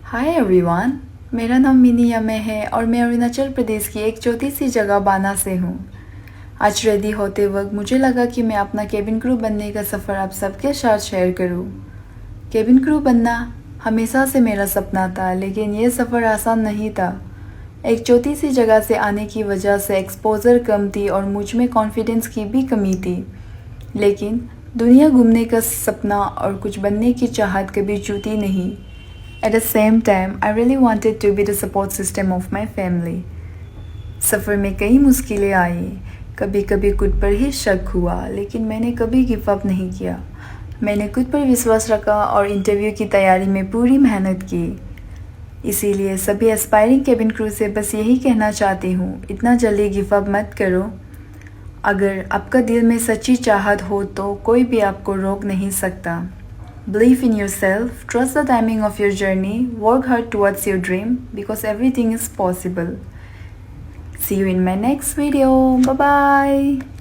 Hi everyone, मेरा नाम mini यमे है और मैं अरुणाचल प्रदेश की एक छोटी सी जगह बाना से हूँ। आज रेडी होते वक्त मुझे लगा कि मैं अपना केबिन क्रू बनने का सफ़र आप सबके साथ शेयर करूँ। केबिन क्रू बनना हमेशा से मेरा सपना था, लेकिन ये सफ़र आसान नहीं था। एक छोटी सी जगह से आने की वजह से एक्सपोजर कम थी और मुझ में कॉन्फिडेंस की भी कमी थी। लेकिन दुनिया घूमने का सपना और कुछ बनने की चाहत कभी छूटी नहीं। At the same time, I really wanted to be the support system of my family. सफ़र में कई मुश्किलें आई, कभी कभी खुद पर ही शक हुआ, लेकिन मैंने कभी गिव अप नहीं किया। मैंने खुद पर विश्वास रखा और इंटरव्यू की तैयारी में पूरी मेहनत की। इसीलिए सभी एस्पायरिंग केबिन क्रू से बस यही कहना चाहती हूँ, इतना जल्दी गिव अप मत करो। अगर आपका दिल में सच्ची चाहत हो तो कोई भी आपको रोक नहीं सकता। Believe in yourself, trust the timing of your journey, work hard towards your dream because everything is possible. See you in my next video. Bye bye.